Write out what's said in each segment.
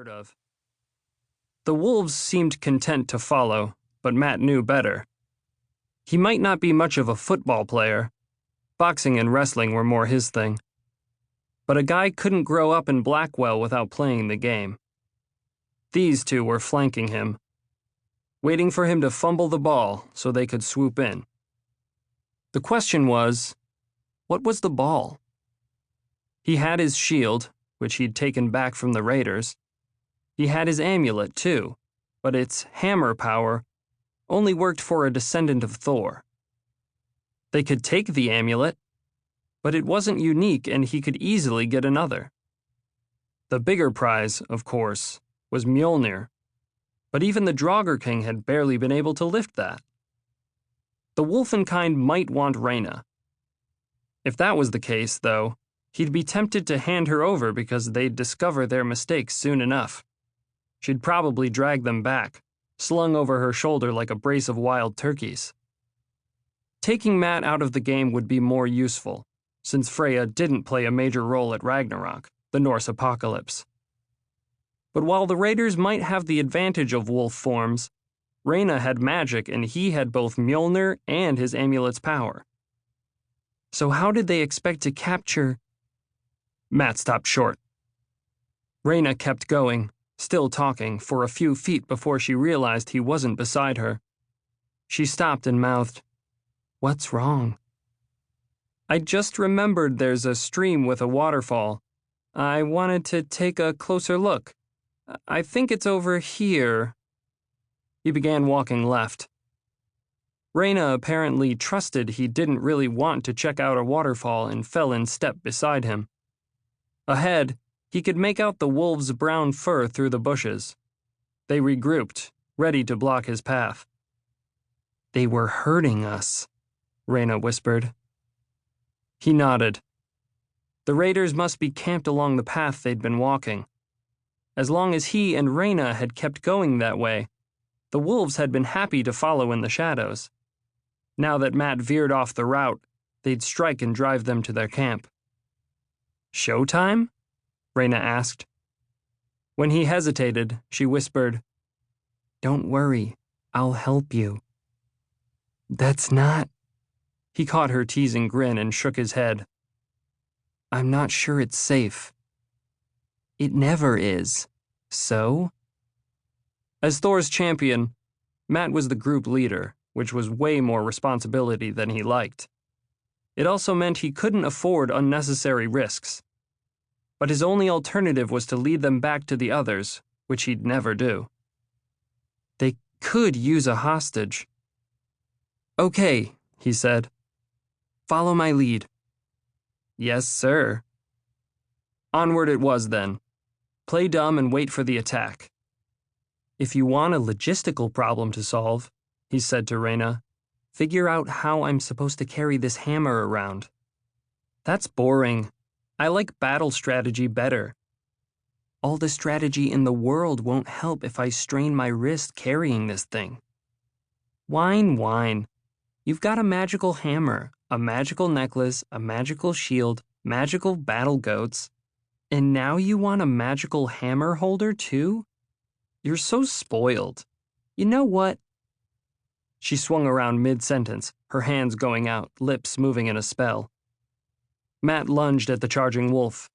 heard of. The wolves seemed content to follow, but Matt knew better. He might not be much of a football player. Boxing and wrestling were more his thing. But a guy couldn't grow up in Blackwell without playing the game. These two were flanking him, waiting for him to fumble the ball so they could swoop in. The question was, what was the ball? He had his shield, which he'd taken back from the raiders. He had his amulet, too, but its hammer power only worked for a descendant of Thor. They could take the amulet, but it wasn't unique and he could easily get another. The bigger prize, of course, was Mjolnir, but even the Draugr King had barely been able to lift that. The Wolfenkind might want Reyna. If that was the case, though, he'd be tempted to hand her over because they'd discover their mistakes soon enough. She'd probably drag them back, slung over her shoulder like a brace of wild turkeys. Taking Matt out of the game would be more useful, since Freya didn't play a major role at Ragnarok, the Norse apocalypse. But while the raiders might have the advantage of wolf forms, Reyna had magic and he had both Mjolnir and his amulet's power. So how did they expect to capture... Matt stopped short. Reyna kept going, still talking, for a few feet before she realized he wasn't beside her. She stopped and mouthed, "What's wrong?" "I just remembered there's a stream with a waterfall. I wanted to take a closer look. I think it's over here." He began walking left. Reyna apparently trusted he didn't really want to check out a waterfall and fell in step beside him. Ahead, he could make out the wolves' brown fur through the bushes. They regrouped, ready to block his path. "They were hurting us," Reyna whispered. He nodded. The raiders must be camped along the path they'd been walking. As long as he and Reyna had kept going that way, the wolves had been happy to follow in the shadows. Now that Matt veered off the route, they'd strike and drive them to their camp. "Showtime?" Reyna asked. When he hesitated, she whispered, "Don't worry, I'll help you." "That's not..." He caught her teasing grin and shook his head. "I'm not sure it's safe." "It never is. So?" As Thor's champion, Matt was the group leader, which was way more responsibility than he liked. It also meant he couldn't afford unnecessary risks. But his only alternative was to lead them back to the others, which he'd never do. "They could use a hostage." "Okay," he said. "Follow my lead." "Yes, sir." Onward it was then. Play dumb and wait for the attack. "If you want a logistical problem to solve," he said to Reyna, "figure out how I'm supposed to carry this hammer around." "That's boring. I like battle strategy better." "All the strategy in the world won't help if I strain my wrist carrying this thing." "Whine, whine. You've got a magical hammer, a magical necklace, a magical shield, magical battle goats, and now you want a magical hammer holder too? You're so spoiled. You know what?" She swung around mid-sentence, her hands going out, lips moving in a spell. Matt lunged at the charging wolf.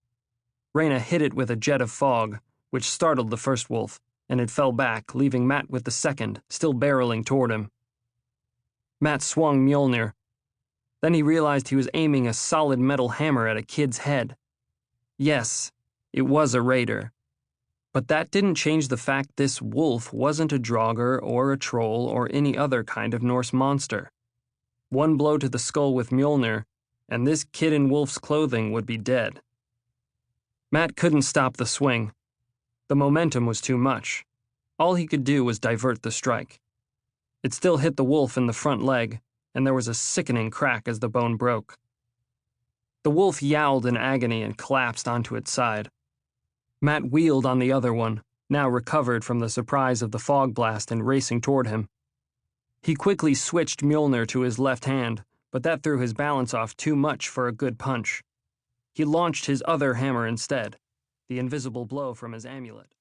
Reyna hit it with a jet of fog, which startled the first wolf, and it fell back, leaving Matt with the second, still barreling toward him. Matt swung Mjolnir. Then he realized he was aiming a solid metal hammer at a kid's head. Yes, it was a raider. But that didn't change the fact this wolf wasn't a Draugr or a troll or any other kind of Norse monster. One blow to the skull with Mjolnir, and this kid in wolf's clothing would be dead. Matt couldn't stop the swing. The momentum was too much. All he could do was divert the strike. It still hit the wolf in the front leg, and there was a sickening crack as the bone broke. The wolf yowled in agony and collapsed onto its side. Matt wheeled on the other one, now recovered from the surprise of the fog blast and racing toward him. He quickly switched Mjolnir to his left hand, but that threw his balance off too much for a good punch. He launched his other hammer instead, the invisible blow from his amulet.